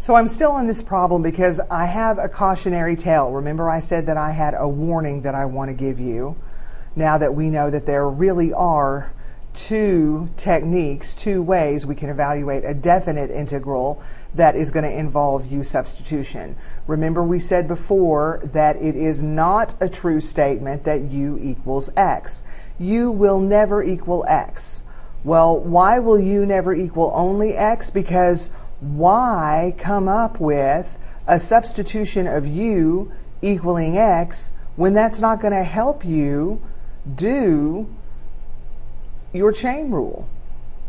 So I'm still on this problem because I have a cautionary tale. Remember I said that I had a warning that I want to give you. Now that we know that there really are two techniques, two ways we can evaluate a definite integral that is going to involve u-substitution. Remember we said before that it is not a true statement that u equals x. U will never equal x. Well, why will u never equal only x? Because why come up with a substitution of u equaling x when that's not going to help you do your chain rule?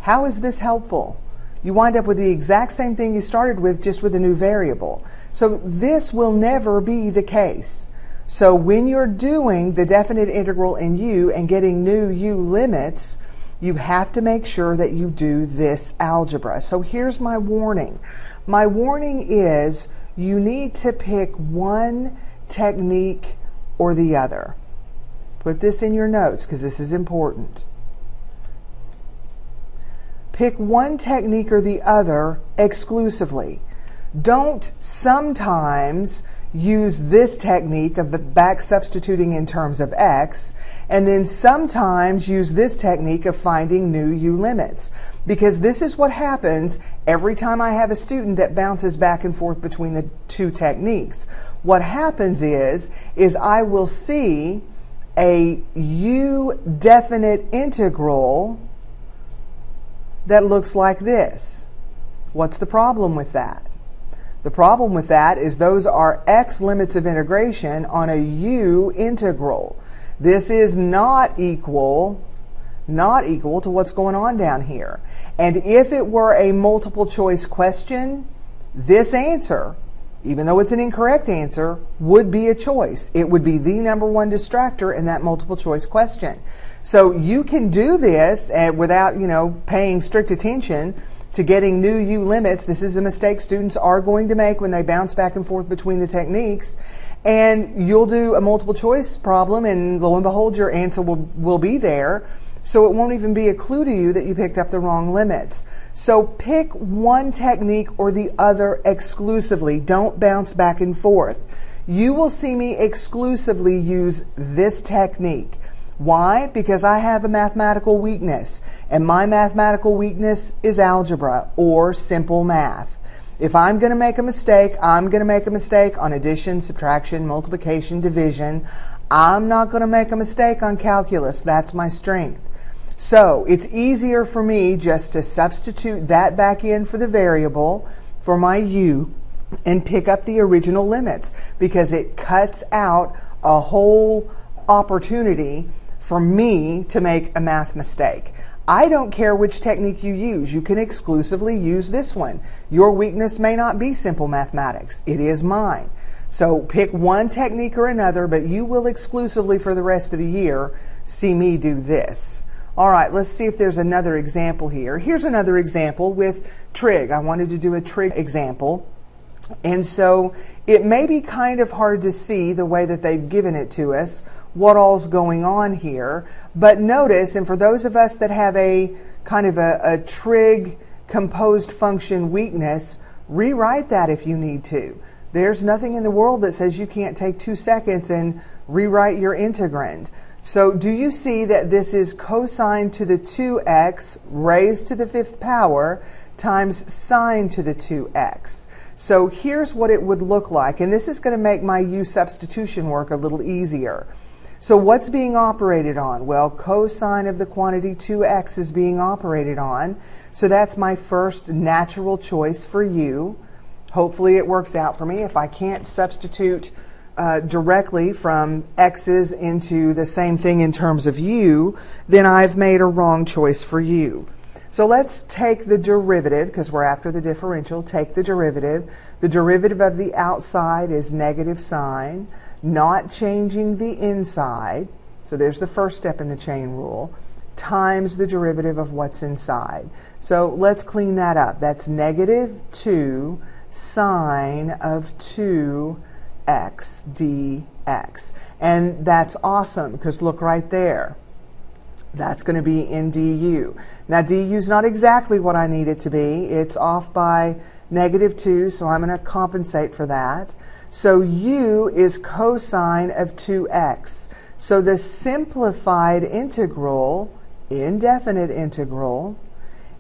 How is this helpful? You wind up with the exact same thing you started with, just with a new variable. So this will never be the case. So when you're doing the definite integral in u and getting new u limits, you have to make sure that you do this algebra. So here's my warning. My warning is you need to pick one technique or the other. Put this in your notes because this is important. Pick one technique or the other exclusively. Don't sometimes use this technique of back substituting in terms of x, and then sometimes use this technique of finding new u limits. Because this is what happens every time I have a student that bounces back and forth between the two techniques. What happens is I will see a u definite integral that looks like this. What's the problem with that? The problem with that is those are x limits of integration on a u integral. This is not equal to what's going on down here. And if it were a multiple choice question, this answer, even though it's an incorrect answer, would be a choice. It would be the number one distractor in that multiple choice question. So you can do this without, paying strict attention to getting new u limits. This is a mistake students are going to make when they bounce back and forth between the techniques. And you'll do a multiple choice problem, and lo and behold, your answer will be there. So it won't even be a clue to you that you picked up the wrong limits. So pick one technique or the other exclusively. Don't bounce back and forth. You will see me exclusively use this technique. Why? Because I have a mathematical weakness, and my mathematical weakness is algebra or simple math. If I'm going to make a mistake, I'm going to make a mistake on addition, subtraction, multiplication, division. I'm not going to make a mistake on calculus. That's my strength. So it's easier for me just to substitute that back in for the variable for my u and pick up the original limits, because it cuts out a whole opportunity for me to make a math mistake. I don't care which technique you use. You can exclusively use this one. Your weakness may not be simple mathematics. It is mine. So pick one technique or another, but you will exclusively for the rest of the year see me do this. All right, let's see if there's another example here. Here's another example with trig. I wanted to do a trig example. And so it may be kind of hard to see the way that they've given it to us, what all's going on here. But notice, and for those of us that have a kind of a trig composed function weakness, rewrite that if you need to. There's nothing in the world that says you can't take 2 seconds and rewrite your integrand. So do you see that this is cosine to the 2x raised to the 5th power times sine to the 2x? So here's what it would look like, and this is going to make my u-substitution work a little easier. So what's being operated on? Well, cosine of the quantity 2x is being operated on. So that's my first natural choice for u. Hopefully it works out for me. If I can't substitute directly from x's into the same thing in terms of u, then I've made a wrong choice for u. So let's take the derivative, because we're after the differential. Take the derivative. The derivative of the outside is negative sine, not changing the inside. So there's the first step in the chain rule, times the derivative of what's inside. So let's clean that up. That's negative 2 sine of 2x dx. And that's awesome, because look right there. That's going to be in du. Now du is not exactly what I need it to be. It's off by -2, so I'm going to compensate for that. So u is cosine of 2x. So the simplified integral, indefinite integral,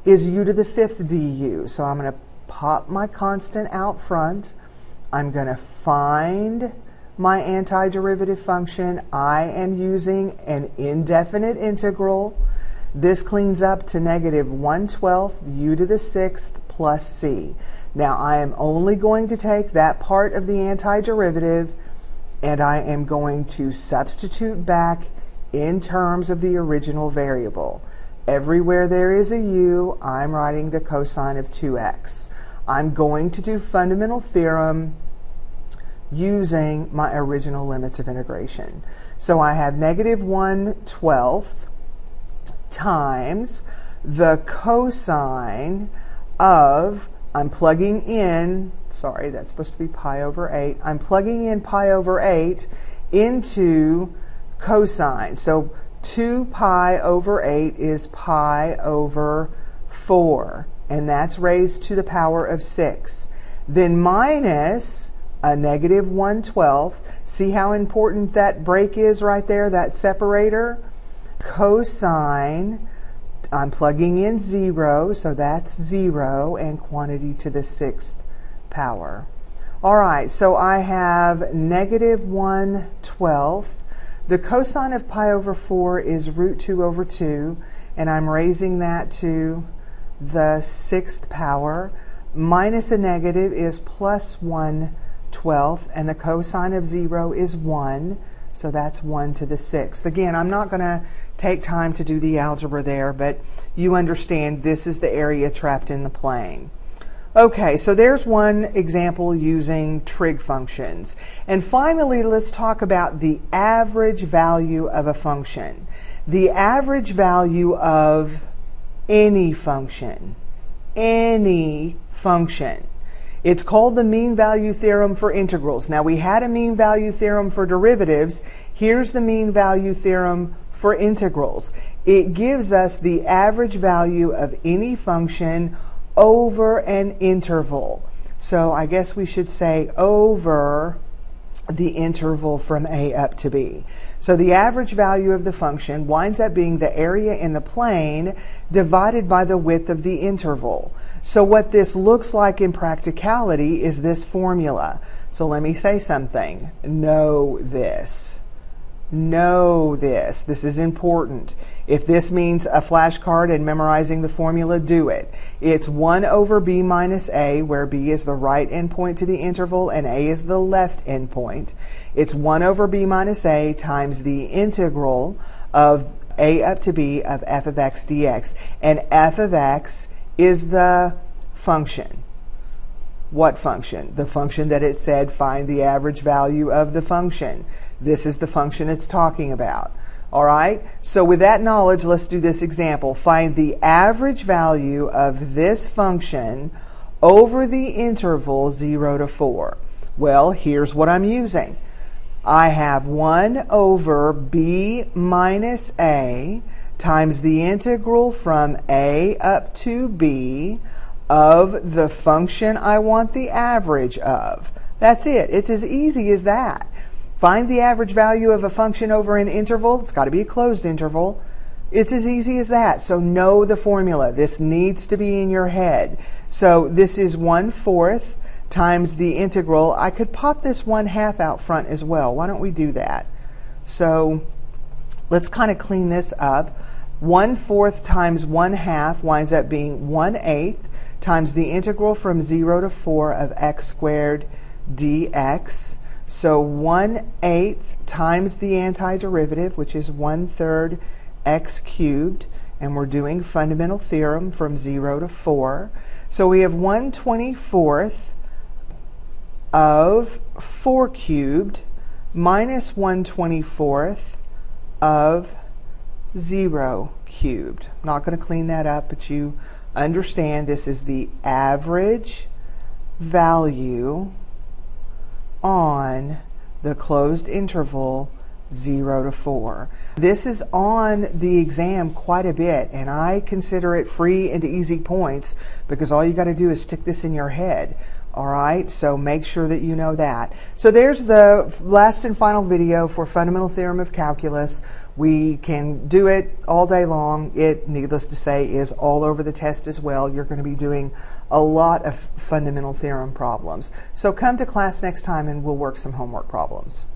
is u to the 5th du. So I'm going to pop my constant out front. I'm going to find my antiderivative function. I am using an indefinite integral. This cleans up to -1/12 u to the 6th plus c. Now I am only going to take that part of the antiderivative and I am going to substitute back in terms of the original variable. Everywhere there is a u, I'm writing the cosine of 2x. I'm going to do fundamental theorem using my original limits of integration. So I have -1/12 times the cosine of, I'm plugging in, sorry, that's supposed to be pi over 8. I'm plugging in pi over 8 into cosine. So 2 pi over 8 is pi over 4, and that's raised to the power of 6. Then minus a -1/12. See how important that break is right there, that separator? Cosine, I'm plugging in 0, so that's 0, and quantity to the 6th power. All right, so I have -1/12. The cosine of pi over 4 is √2/2, and I'm raising that to the 6th power. Minus a negative is +1/12, and the cosine of 0 is 1, so that's 1 to the 6th. Again, I'm not going to take time to do the algebra there, but you understand this is the area trapped in the plane. Okay, so there's one example using trig functions. And finally, let's talk about the average value of a function. The average value of any function. Any function. It's called the mean value theorem for integrals. Now, we had a mean value theorem for derivatives. Here's the mean value theorem for integrals. It gives us the average value of any function over an interval. So I guess we should say over the interval from a up to b. So the average value of the function winds up being the area in the plane divided by the width of the interval. So what this looks like in practicality is this formula. So let me say something. Know this. Know this. This is important. If this means a flashcard and memorizing the formula, do it. It's 1 over b minus a, where b is the right endpoint to the interval and a is the left endpoint. It's 1 over b minus a times the integral of a up to b of f of x dx. And f of x is the function. What function? The function that it said find the average value of the function. This is the function it's talking about. All right? So with that knowledge, let's do this example. Find the average value of this function over the interval 0 to 4. Well, here's what I'm using. I have 1 over b minus a times the integral from a up to b of the function I want the average of. That's it. It's as easy as that. Find the average value of a function over an interval. It's got to be a closed interval. It's as easy as that. So know the formula. This needs to be in your head. So this is 1/4 times the integral. I could pop this 1/2 out front as well. Why don't we do that? So let's kind of clean this up. 1/4 times 1/2 winds up being 1/8 times the integral from 0 to 4 of x squared dx. So 1/8 times the antiderivative, which is 1/3 x cubed, and we're doing fundamental theorem from 0 to 4. So we have 1/24 of 4 cubed minus 1/24 of 0 cubed. I'm not going to clean that up, but you understand this is the average value on the closed interval 0 to 4. This is on the exam quite a bit, and I consider it free and easy points because all you got to do is stick this in your head. All right, so make sure that you know that. So there's the last and final video for Fundamental Theorem of Calculus. We can do it all day long. It, needless to say, is all over the test as well. You're going to be doing a lot of fundamental theorem problems. So come to class next time and we'll work some homework problems.